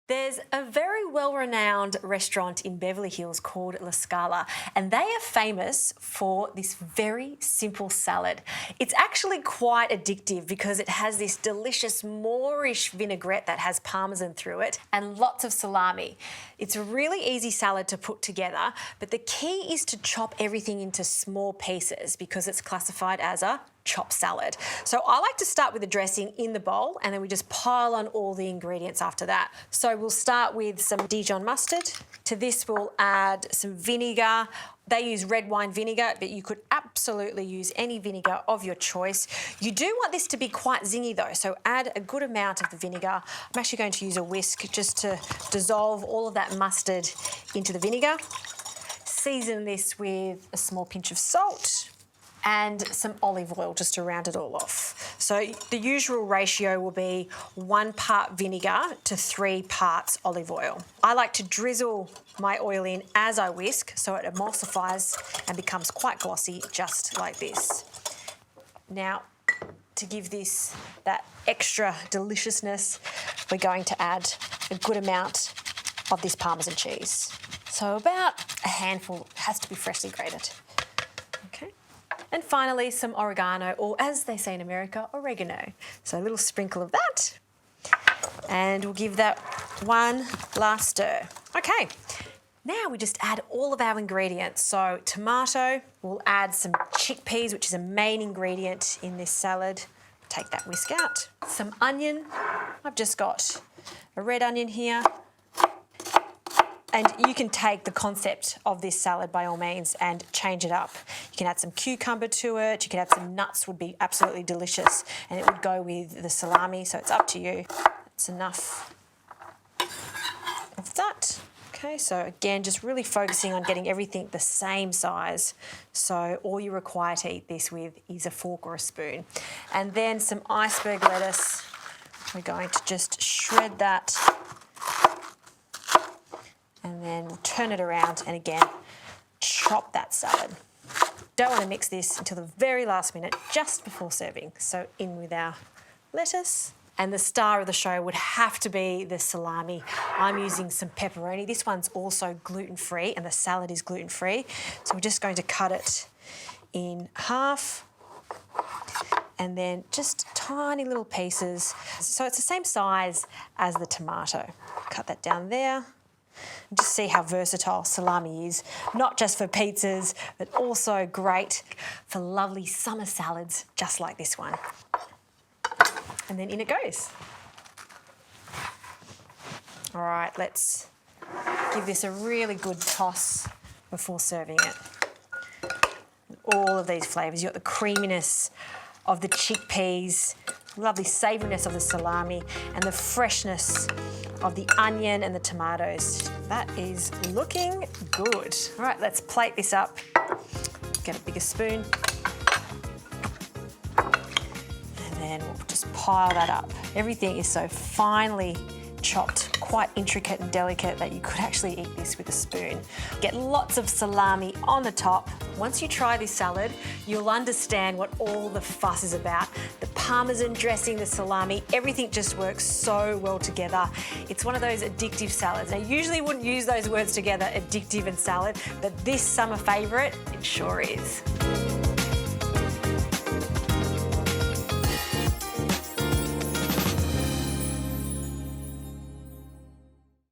There's a very well-renowned restaurant in Beverly Hills called Scala, and they are famous for this very simple salad. It's actually quite addictive because it has this delicious Moorish vinaigrette that has parmesan through it and lots of salami. It's a really easy salad to put together, but the key is to chop everything into small pieces because it's classified as a chop salad. So I like to start with the dressing in the bowl and then we just pile on all the ingredients after that. So we'll start with some Dijon mustard. To this we'll add some vinegar. They use red wine vinegar, but you could absolutely use any vinegar of your choice. You do want this to be quite zingy though, so add a good amount of the vinegar. I'm actually going to use a whisk just to dissolve all of that mustard into the vinegar. Season this with a small pinch of salt and some olive oil just to round it all off. So the usual ratio will be 1 part vinegar to 3 parts olive oil. I like to drizzle my oil in as I whisk so it emulsifies and becomes quite glossy, just like this. Now, to give this that extra deliciousness, we're going to add a good amount of this Parmesan cheese. So about a handful has to be freshly grated. Okay. And finally, some oregano, or as they say in America, oregano. So a little sprinkle of that. And we'll give that one last stir. Okay, now we just add all of our ingredients. So tomato, we'll add some chickpeas, which is a main ingredient in this salad. Take that whisk out. Some onion. I've just got a red onion here. And you can take the concept of this salad by all means and change it up. You can add some cucumber to it, you can add some nuts, would be absolutely delicious, and it would go with the salami, so it's up to you. That's enough of that. Okay, so again, just really focusing on getting everything the same size. So all you require to eat this with is a fork or a spoon. And then some iceberg lettuce. We're going to just shred that. And then we'll turn it around and again, chop that salad. Don't want to mix this until the very last minute, just before serving. So in with our lettuce. And the star of the show would have to be the salami. I'm using some pepperoni. This one's also gluten-free and the salad is gluten-free. So we're just going to cut it in half and then just tiny little pieces. So it's the same size as the tomato. Cut that down there. Just see how versatile salami is, not just for pizzas, but also great for lovely summer salads, just like this one. And then in it goes. All right, let's give this a really good toss before serving it. All of these flavours, you've got the creaminess of the chickpeas, lovely savouriness of the salami, and the freshness of the onion and the tomatoes. That is looking good. All right, let's plate this up. Get a bigger spoon. And then we'll just pile that up. Everything is so finely chopped, quite intricate and delicate that you could actually eat this with a spoon. Get lots of salami on the top. Once you try this salad, you'll understand what all the fuss is about. The Parmesan dressing, the salami, everything just works so well together. It's one of those addictive salads. Now, I usually wouldn't use those words together, addictive and salad, but this summer favourite, it sure is.